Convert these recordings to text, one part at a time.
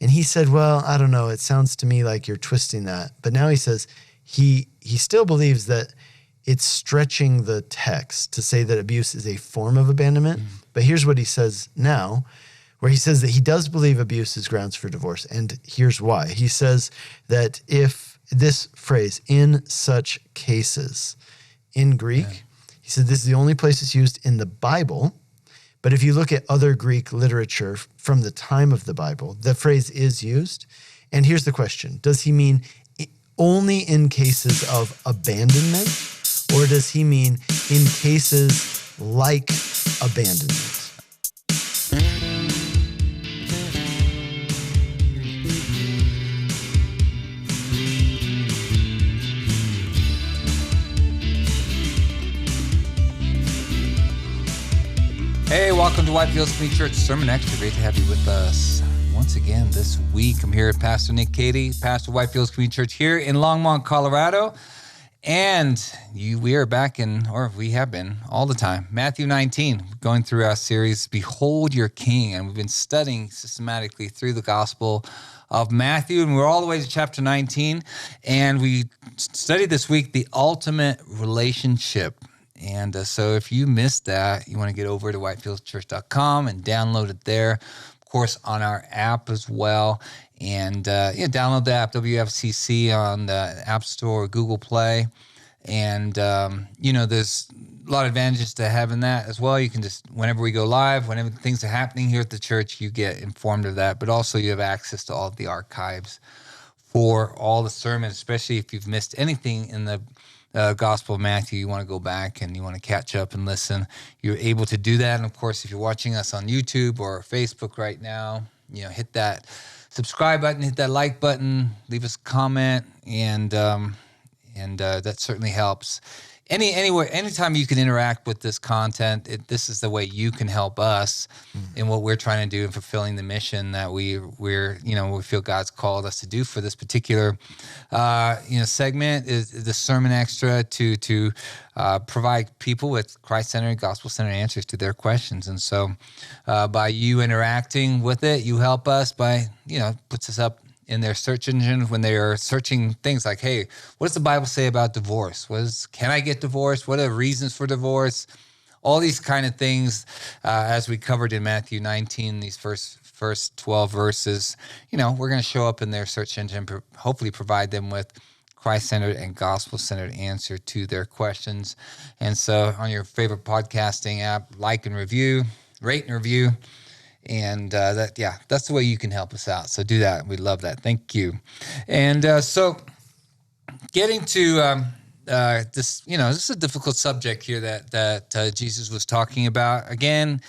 And he said, well, I don't know. It sounds to me like you're twisting that. But now he says he still believes that it's stretching the text to say that abuse is a form of abandonment. But here's what he says now, where he says that he does believe abuse is grounds for divorce. And here's why. He says that if this phrase, in such cases, in Greek, he said this is the only place it's used in the Bible. But if you look at other Greek literature from the time of the Bible, the phrase is used. And here's the question. Does he mean only in cases of abandonment, or does he mean in cases like abandonment? Hey, welcome to Whitefield Community Church Sermon Extra. Great to have you with us once again this week. I'm here with Pastor Nick Cady, pastor of Whitefield Community Church here in Longmont, Colorado. And we are back we have been all the time, Matthew 19, going through our series, Behold Your King. And we've been studying systematically through the Gospel of Matthew, and we're all the way to chapter 19. And we studied this week the ultimate relationship. And so if you missed that, you want to get over to whitefieldchurch.com and download it there. Of course, on our app as well. And download the app, WFCC, on the App Store or Google Play. And, there's a lot of advantages to having that as well. You can just, whenever we go live, whenever things are happening here at the church, you get informed of that. But also you have access to all of the archives for all the sermons, especially if you've missed anything in the Gospel of Matthew, you want to go back and you want to catch up and listen. You're able to do that. And of course, if you're watching us on YouTube or Facebook right now, hit that subscribe button, hit that like button, leave us a comment, and that certainly helps. Anytime you can interact with this content, this is the way you can help us in what we're trying to do in fulfilling the mission that we feel God's called us to do for this particular segment is the Sermon Extra to provide people with Christ-centered, gospel-centered answers to their questions. And so by you interacting with it, you help us by, puts us up in their search engine when they are searching things like, hey, what does the Bible say about divorce? Can I get divorced? What are the reasons for divorce? All these kind of things, as we covered in Matthew 19, these first 12 verses, we're going to show up in their search engine, hopefully provide them with Christ-centered and gospel-centered answer to their questions. And so on your favorite podcasting app, like and review, rate and review. And that's the way you can help us out. So do that. We love that. Thank you. And so getting to this, this is a difficult subject here that Jesus was talking about. Again,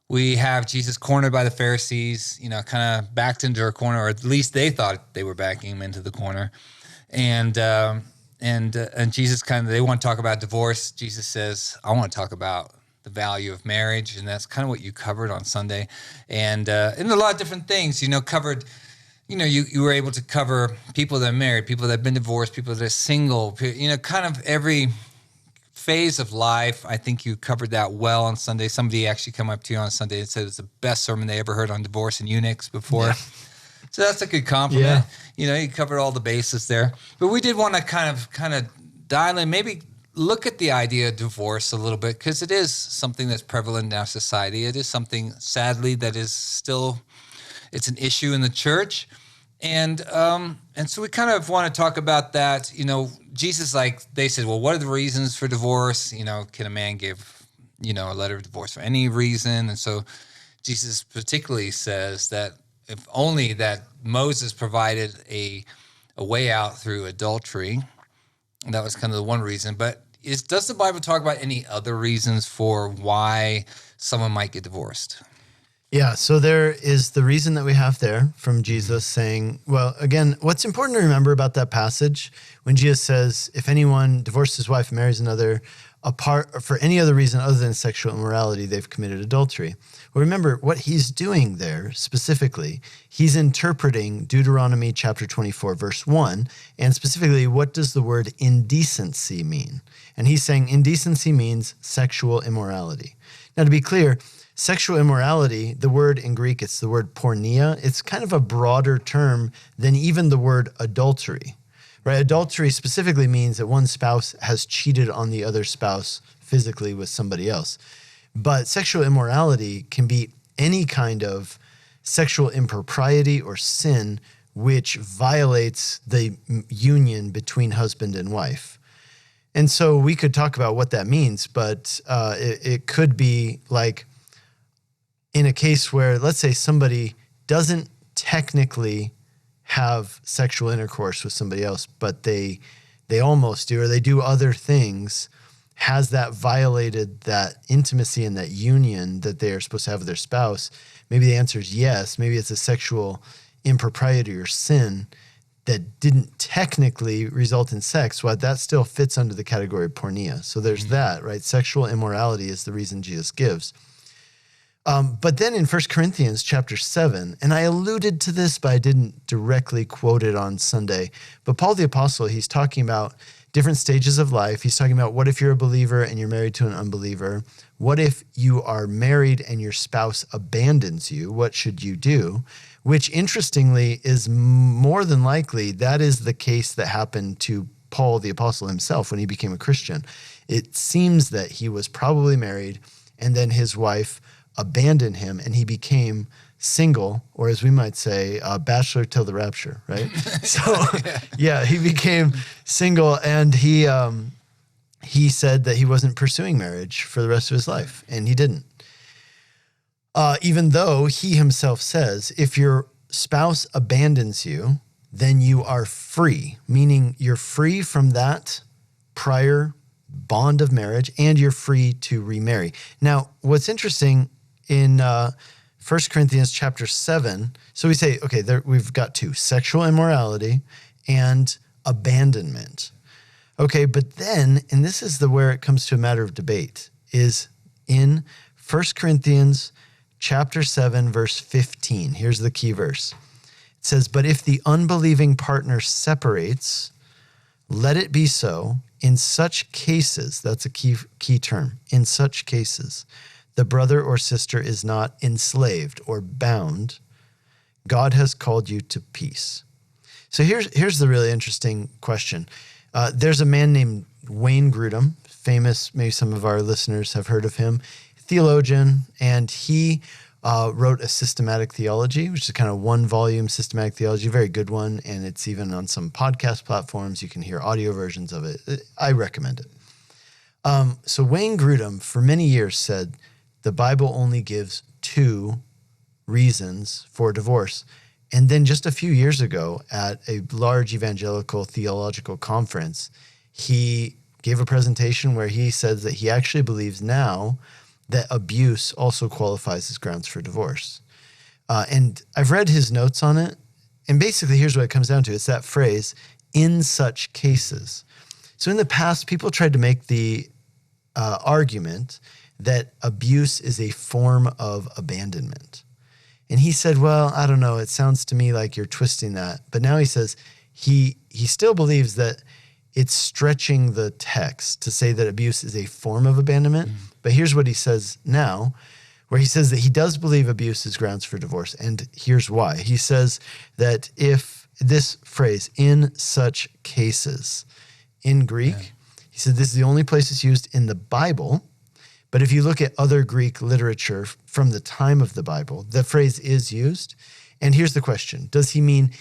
we have Jesus cornered by the Pharisees, kind of backed into a corner, or at least they thought they were backing him into the corner. And Jesus they want to talk about divorce. Jesus says, I want to talk about the value of marriage, and that's kind of what you covered on Sunday, and a lot of different things, covered, you were able to cover people that are married, people that have been divorced, people that are single, kind of every phase of life. I think you covered that well on Sunday. Somebody actually come up to you on Sunday and said it's the best sermon they ever heard on divorce and eunuchs before. Yeah. So that's a good compliment. Yeah. You covered all the bases there, but we did want to kind of dial in, maybe look at the idea of divorce a little bit, because it is something that's prevalent in our society. It is something, sadly, that is still, it's an issue in the church. And so we kind of want to talk about that. Jesus, they said, well, what are the reasons for divorce? Can a man give, a letter of divorce for any reason? And so Jesus particularly says that if only that Moses provided a way out through adultery. And that was kind of the one reason. But does the Bible talk about any other reasons for why someone might get divorced? Yeah, so there is the reason that we have there from Jesus saying, well, again, what's important to remember about that passage when Jesus says, if anyone divorces his wife and marries another apart for any other reason other than sexual immorality, they've committed adultery. Well, remember what he's doing there specifically. He's interpreting Deuteronomy chapter 24, verse 1, and specifically, what does the word indecency mean? And he's saying indecency means sexual immorality. Now, to be clear, Sexual immorality, the word in Greek, it's the word porneia. It's kind of a broader term than even the word adultery, right? Adultery specifically means that one spouse has cheated on the other spouse physically with somebody else. But sexual immorality can be any kind of sexual impropriety or sin which violates the union between husband and wife. And so we could talk about what that means, but it could be like in a case where, let's say, somebody doesn't technically have sexual intercourse with somebody else, but they almost do, or they do other things. Has that violated that intimacy and that union that they are supposed to have with their spouse? Maybe the answer is yes. Maybe it's a sexual impropriety or sin that didn't technically result in sex. Well, that still fits under the category of porneia. So there's that, right? Sexual immorality is the reason Jesus gives. But then in 1 Corinthians chapter 7, and I alluded to this, but I didn't directly quote it on Sunday, but Paul the Apostle, he's talking about different stages of life. He's talking about what if you're a believer and you're married to an unbeliever? What if you are married and your spouse abandons you? What should you do? Which interestingly is more than likely, that is the case that happened to Paul the Apostle himself when he became a Christian. It seems that he was probably married and then his wife abandoned him and he became single, or as we might say, bachelor till the rapture, right? So yeah, he became single and he said that he wasn't pursuing marriage for the rest of his life, and he didn't. Even though he himself says, if your spouse abandons you, then you are free, meaning you're free from that prior bond of marriage and you're free to remarry. Now, what's interesting in 1 Corinthians chapter 7, so we say, okay, we've got two, sexual immorality and abandonment. Okay, but then, and this is where it comes to a matter of debate, is in 1 Corinthians chapter 7, verse 15. Here's the key verse. It says, but if the unbelieving partner separates, let it be so. In such cases, that's a key term, in such cases, the brother or sister is not enslaved or bound. God has called you to peace. So here's the really interesting question. There's a man named Wayne Grudem, famous, maybe some of our listeners have heard of him, theologian, and he wrote a systematic theology, which is kind of one-volume systematic theology, very good one, and it's even on some podcast platforms. You can hear audio versions of it. I recommend it. So Wayne Grudem, for many years, said the Bible only gives 2 reasons for divorce. And then just a few years ago at a large evangelical theological conference, he gave a presentation where he says that he actually believes now that abuse also qualifies as grounds for divorce. And I've read his notes on it. And basically, here's what it comes down to. It's that phrase, in such cases. So in the past, people tried to make the argument that abuse is a form of abandonment. And he said, well, I don't know, it sounds to me like you're twisting that. But now he says he still believes that it's stretching the text to say that abuse is a form of abandonment. Mm. But here's what he says now, where he says that he does believe abuse is grounds for divorce. And here's why. He says that if this phrase, in such cases, in Greek, he said this is the only place it's used in the Bible. But if you look at other Greek literature from the time of the Bible, the phrase is used. And here's the question. Does he mean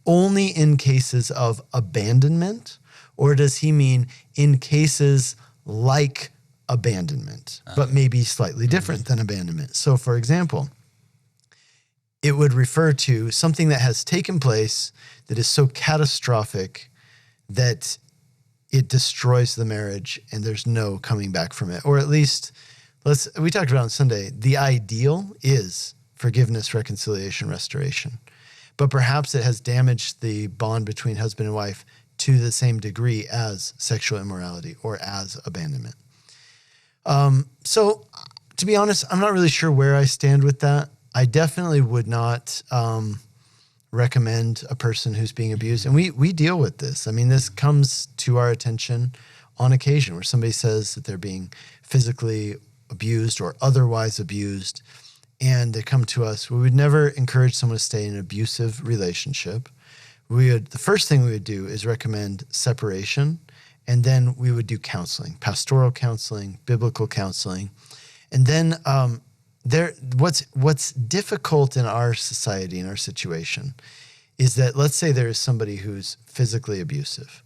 only in cases of abandonment, or does he mean in cases like abandonment, but maybe slightly different than abandonment? So for example, it would refer to something that has taken place that is so catastrophic that it destroys the marriage and there's no coming back from it. Or at least, we talked about on Sunday, the ideal is forgiveness, reconciliation, restoration. But perhaps it has damaged the bond between husband and wife to the same degree as sexual immorality or as abandonment. So to be honest, I'm not really sure where I stand with that. I definitely would not recommend a person who's being abused. And we deal with this. I mean, this comes to our attention on occasion where somebody says that they're being physically abused or otherwise abused, and they come to us, we would never encourage someone to stay in an abusive relationship. The first thing we would do is recommend separation, and then we would do counseling, pastoral counseling, biblical counseling. And then what's difficult in our society, in our situation, is that let's say there is somebody who's physically abusive.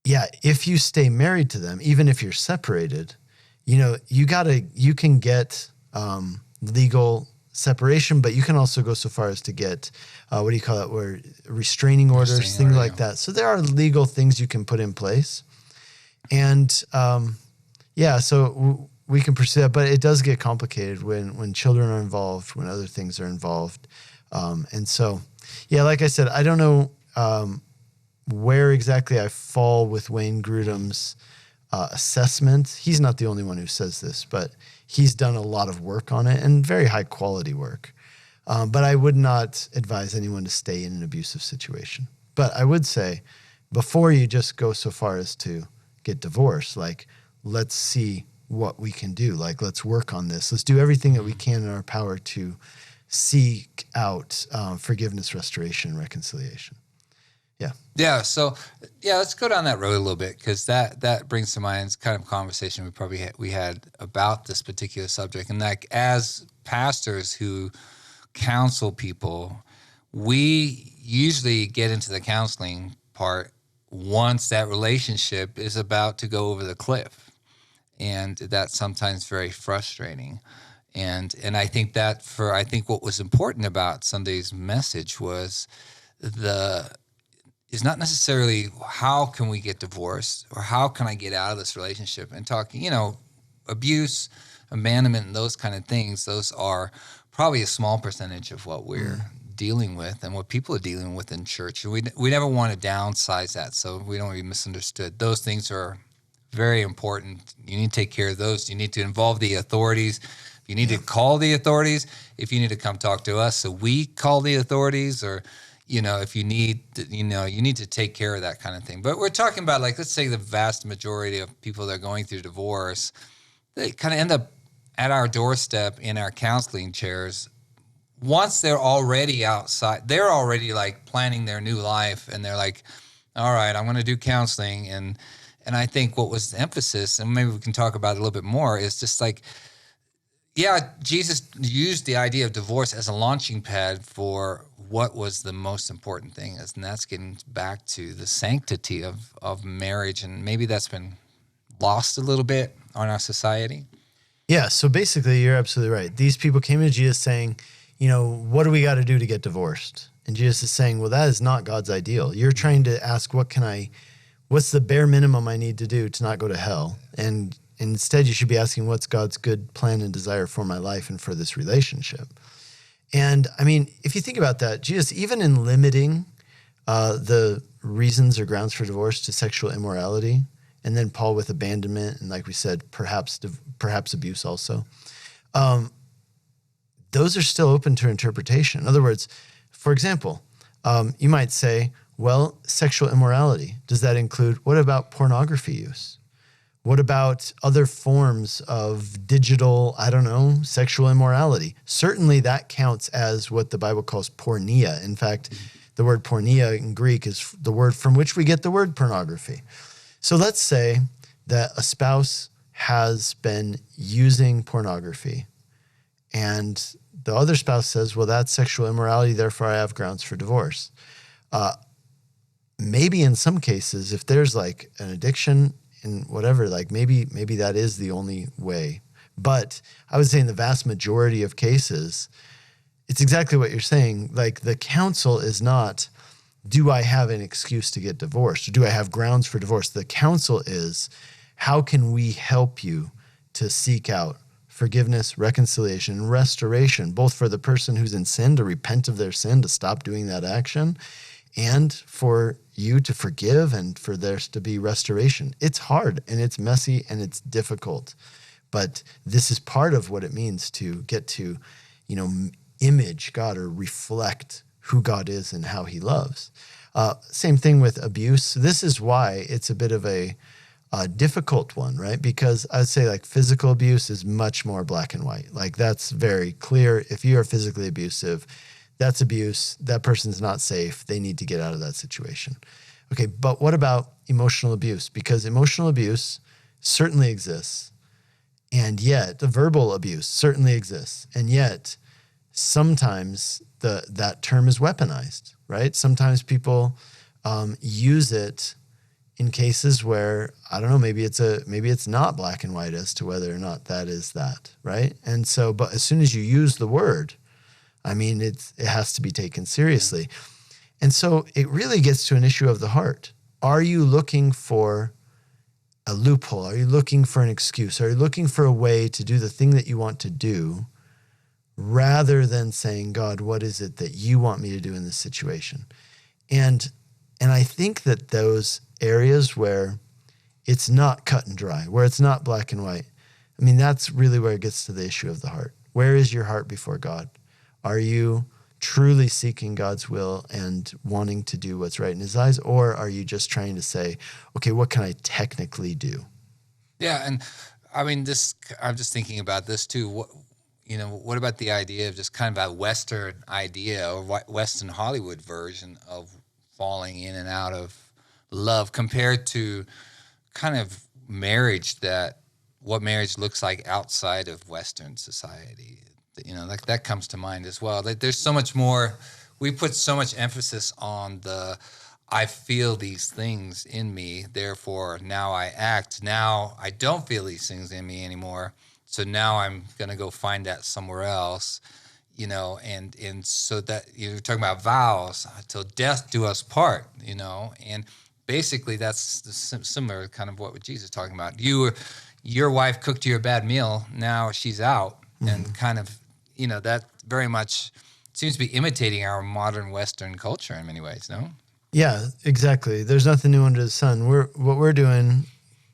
Yeah, if you stay married to them, even if you're separated, you can get legal separation, but you can also go so far as to get, where restraining orders, things like that. So there are legal things you can put in place. And so we can pursue that, but it does get complicated when children are involved, when other things are involved. And so, like I said, I don't know where exactly I fall with Wayne Grudem's assessment. He's not the only one who says this, but he's done a lot of work on it and very high quality work. But I would not advise anyone to stay in an abusive situation. But I would say, before you just go so far as to get divorced, like, let's see what we can do. Like, let's work on this. Let's do everything that we can in our power to seek out forgiveness, restoration, and reconciliation. Yeah. So, let's go down that road a little bit, because that brings to mind kind of conversation we had about this particular subject. And like, as pastors who counsel people, we usually get into the counseling part once that relationship is about to go over the cliff. And that's sometimes very frustrating. And I think what was important about Sunday's message was is not necessarily how can we get divorced or how can I get out of this relationship, and talking, abuse, abandonment, and those kind of things. Those are probably a small percentage of what we're dealing with and what people are dealing with in church. We never want to downsize that, so we don't be misunderstood. Those things are very important. You need to take care of those. You need to involve the authorities. You need to call the authorities. If you need to come talk to us, so we call the authorities, or if you need, you need to take care of that kind of thing. But we're talking about, like, let's say the vast majority of people that are going through divorce, they kind of end up at our doorstep in our counseling chairs. Once they're already outside, they're already like planning their new life, and they're like, all right, I'm going to do counseling. And I think what was the emphasis, and maybe we can talk about it a little bit more, is just like, Jesus used the idea of divorce as a launching pad for what was the most important thing, and that's getting back to the sanctity of marriage. And maybe that's been lost a little bit on our society. Yeah, so basically you're absolutely right. These people came to Jesus saying, what do we got to do to get divorced? And Jesus is saying, well, that is not God's ideal. You're trying to ask, what's the bare minimum I need to do to not go to hell? And instead, you should be asking, what's God's good plan and desire for my life and for this relationship? And I mean, if you think about that, Jesus, even in limiting the reasons or grounds for divorce to sexual immorality, and then Paul with abandonment, and like we said, perhaps abuse also, those are still open to interpretation. In other words, for example, you might say, well, sexual immorality, does that include, what about pornography use? What about other forms of digital, sexual immorality? Certainly that counts as what the Bible calls porneia. In fact, the word porneia in Greek is the word from which we get the word pornography. So let's say that a spouse has been using pornography, and the other spouse says, well, that's sexual immorality, therefore I have grounds for divorce. Maybe in some cases, if there's like an addiction and whatever, like maybe that is the only way. But I would say in the vast majority of cases, it's exactly what you're saying. Like, the counsel is not, do I have an excuse to get divorced? Or do I have grounds for divorce? The counsel is, how can we help you to seek out forgiveness, reconciliation, and restoration, both for the person who's in sin to repent of their sin, to stop doing that action, and for you to forgive and for there to be restoration. It's hard and it's messy and it's difficult, but this is part of what it means to get to, image God or reflect who God is and how he loves. Same thing with abuse. This is why it's a bit of a a difficult one, right? Because I'd say like physical abuse is much more black and white. Like that's very clear. If you are physically abusive, that's abuse. That person's not safe. They need to get out of that situation. Okay, but what about emotional abuse? Because emotional abuse certainly exists. And yet the verbal abuse certainly exists. And yet sometimes that term is weaponized, right? Sometimes people use it in cases where, I don't know, maybe it's not black and white as to whether or not that is that, right? And so, but as soon as you use the word, I mean, it has to be taken seriously. And so it really gets to an issue of the heart. Are you looking for a loophole? Are you looking for an excuse? Are you looking for a way to do the thing that you want to do rather than saying, God, what is it that you want me to do in this situation? And I think that those areas where it's not cut and dry, where it's not black and white, I mean, that's really where it gets to the issue of the heart. Where is your heart before God? Are you truly seeking God's will and wanting to do what's right in his eyes? Or are you just trying to say, okay, what can I technically do? Yeah. And I mean, I'm just thinking about this too. What about the idea of just kind of a Western idea or Western Hollywood version of falling in and out of love compared to kind of marriage, what marriage looks like outside of Western society? Like that comes to mind as well. Like there's so much more. We put so much emphasis on I feel these things in me, therefore now I act. Now I don't feel these things in me anymore, so now I'm gonna go find that somewhere else. And so that you're talking about vows till death do us part. And basically that's similar kind of what Jesus is talking about. Your wife cooked you a bad meal. Now she's out, and kind of. That very much seems to be imitating our modern Western culture in many ways, no? Yeah, exactly. There's nothing new under the sun. What we're doing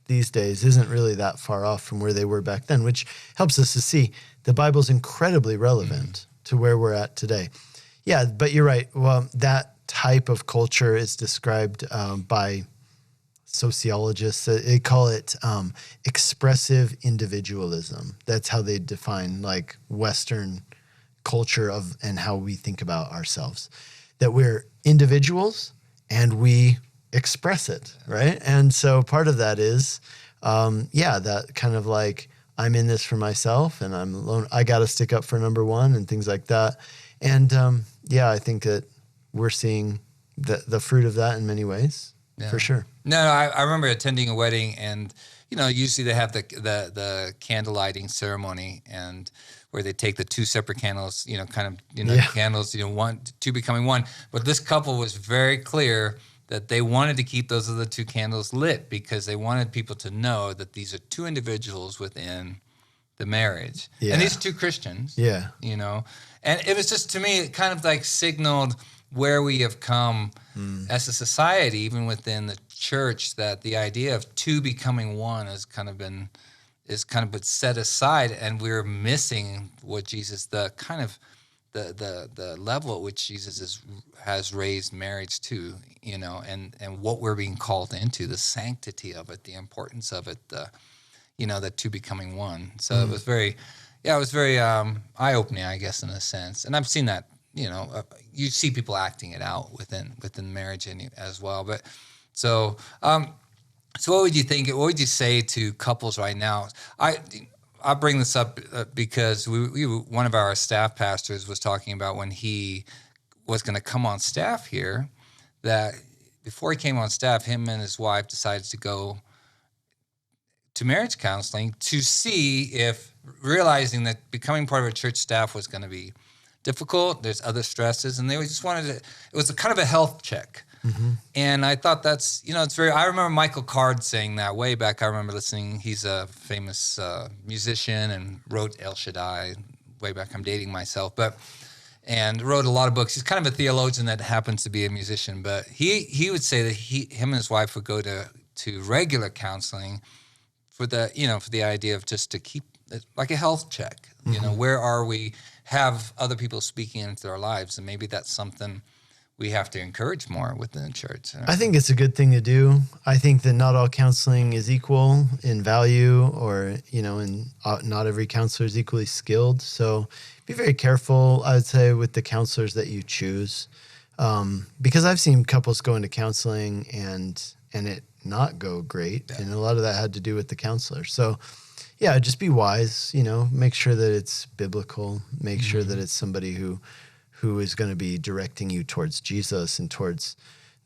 these days isn't really that far off from where they were back then, which helps us to see the Bible's incredibly relevant to where we're at today. Yeah, but you're right. Well, that type of culture is described by sociologists. They call it expressive individualism. That's how they define like Western culture and how we think about ourselves. That we're individuals and we express it, right? And so part of that is, that kind of like I'm in this for myself and I'm alone. I got to stick up for number one and things like that. And I think that we're seeing the fruit of that in many ways. Yeah. For sure. No, I remember attending a wedding, and usually they have the candle lighting ceremony, and where they take the two separate candles, candles, two becoming one. But this couple was very clear that they wanted to keep those other two candles lit because they wanted people to know that these are two individuals within the marriage, and these are two Christians. Yeah, and it was just, to me, it kind of like signaled where we have come as a society, even within the church, that the idea of two becoming one has kind of been set aside, and we're missing what Jesus, the level at which Jesus has raised marriage to, and what we're being called into, the sanctity of it, the importance of it, the two becoming one. So it was very eye-opening, I guess, in a sense. And I've seen that. You see people acting it out within marriage as well. But so what would you think? What would you say to couples right now? I bring this up because one of our staff pastors was talking about when he was going to come on staff here, that before he came on staff, him and his wife decided to go to marriage counseling to see if, realizing that becoming part of a church staff was going to be difficult. There's other stresses, and they just wanted to. It was a kind of a health check, and I thought that's it's very. I remember Michael Card saying that way back. I remember listening. He's a famous musician and wrote El Shaddai way back. I'm dating myself, and wrote a lot of books. He's kind of a theologian that happens to be a musician, but he would say that him and his wife would go to regular counseling for the idea of just to keep like a health check. Where are we? Have other people speaking into our lives, and maybe that's something we have to encourage more within the church. I think it's a good thing to do. I think that not all counseling is equal in value, or, and not every counselor is equally skilled. So be very careful, I would say, with the counselors that you choose. Because I've seen couples go into counseling and it not go great. And a lot of that had to do with the counselor. So yeah, just be wise, make sure that it's biblical, make sure that it's somebody who is going to be directing you towards Jesus and towards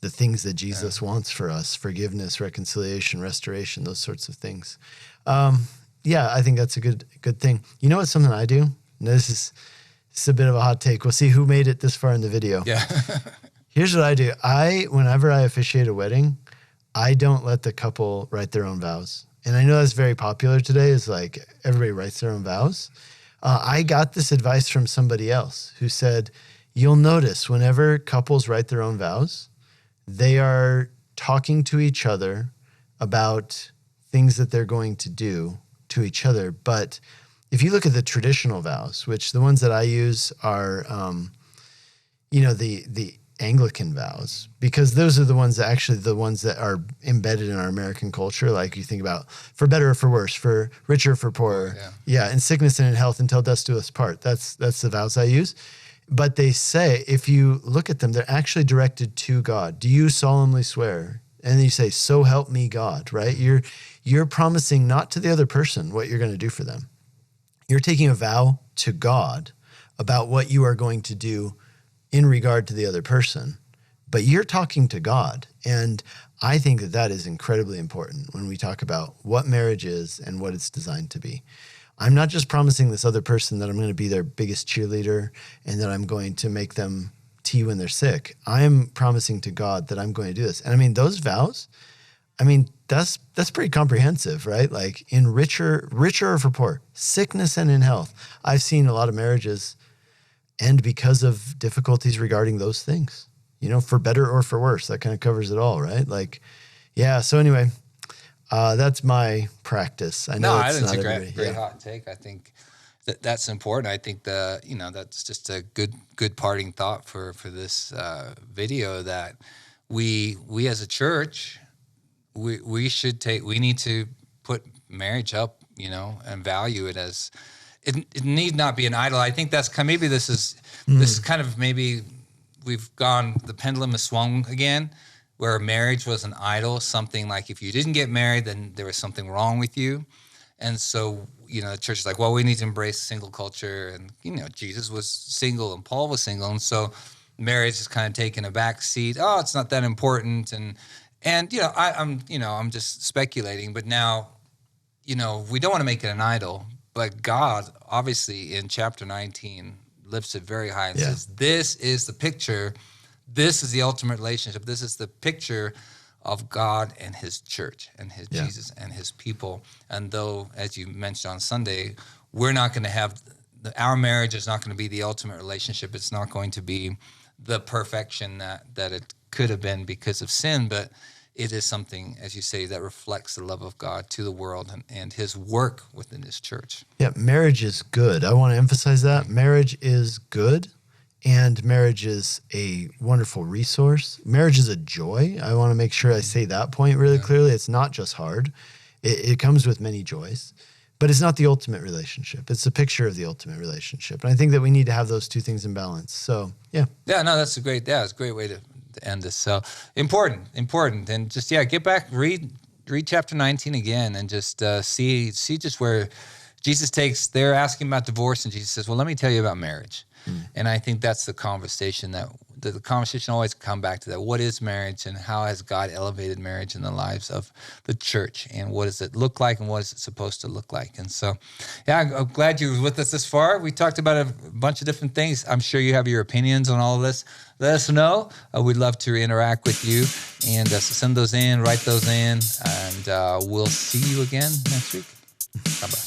the things that Jesus wants for us: forgiveness, reconciliation, restoration, those sorts of things. I think that's a good thing. You know what's something I do? Now, this is a bit of a hot take. We'll see who made it this far in the video. Yeah. Here's what I do. Whenever I officiate a wedding, I don't let the couple write their own vows. And I know that's very popular today, is like everybody writes their own vows. I got this advice from somebody else who said, you'll notice whenever couples write their own vows, they are talking to each other about things that they're going to do to each other. But if you look at the traditional vows, which the ones that I use are, the Anglican vows, because those are the ones that are embedded in our American culture. Like you think about for better or for worse, for richer or for poorer. Yeah. In sickness and in health until death do us part. That's the vows I use. But they say, if you look at them, they're actually directed to God. Do you solemnly swear? And then you say, so help me God, right? You're promising not to the other person what you're going to do for them. You're taking a vow to God about what you are going to do in regard to the other person, but you're talking to God. And I think that is incredibly important when we talk about what marriage is and what it's designed to be. I'm not just promising this other person that I'm going to be their biggest cheerleader and that I'm going to make them tea when they're sick. I am promising to God that I'm going to do this. And I mean, those vows, that's pretty comprehensive, right? Like in richer or for poor, sickness and in health. I've seen a lot of marriages end because of difficulties regarding those things, for better or for worse. That kind of covers it all, right? So anyway, that's my practice. I know I think it's a great hot take. I think that's important. I think that's just a good parting thought for this video, that we as a church, we need to put marriage up, and value it as it need not be an idol. I think that's maybe this is kind of, maybe we've gone, the pendulum has swung again, where marriage was an idol, something like if you didn't get married, then there was something wrong with you. And so, the church is like, well, we need to embrace single culture. And, Jesus was single and Paul was single. And so marriage is kind of taking a back seat. Oh, it's not that important. And I'm just speculating, but now, we don't want to make it an idol. But God, obviously, in chapter 19, lifts it very high and says, this is the picture. This is the ultimate relationship. This is the picture of God and his church and his Jesus and his people. And though, as you mentioned on Sunday, we're not going to have, our marriage is not going to be the ultimate relationship. It's not going to be the perfection that it could have been because of sin, but it is something, as you say, that reflects the love of God to the world and his work within his church. Yeah, marriage is good. I want to emphasize that. Marriage is good, and marriage is a wonderful resource. Marriage is a joy. I want to make sure I say that point really clearly. It's not just hard. It comes with many joys, but it's not the ultimate relationship. It's a picture of the ultimate relationship. And I think that we need to have those two things in balance. So, yeah. Yeah, no, it's a great way to end this. So important. And just, get back, read chapter 19 again, and just see just where Jesus they're asking about divorce, and Jesus says, well, let me tell you about marriage. And I think that's the conversation the conversation always come back to that. What is marriage, and how has God elevated marriage in the lives of the church, and what does it look like, and what is it supposed to look like? And so, I'm glad you were with us this far. We talked about a bunch of different things. I'm sure you have your opinions on all of this. Let us know. We'd love to interact with you, and so send those in, write those in, and we'll see you again next week. Bye-bye.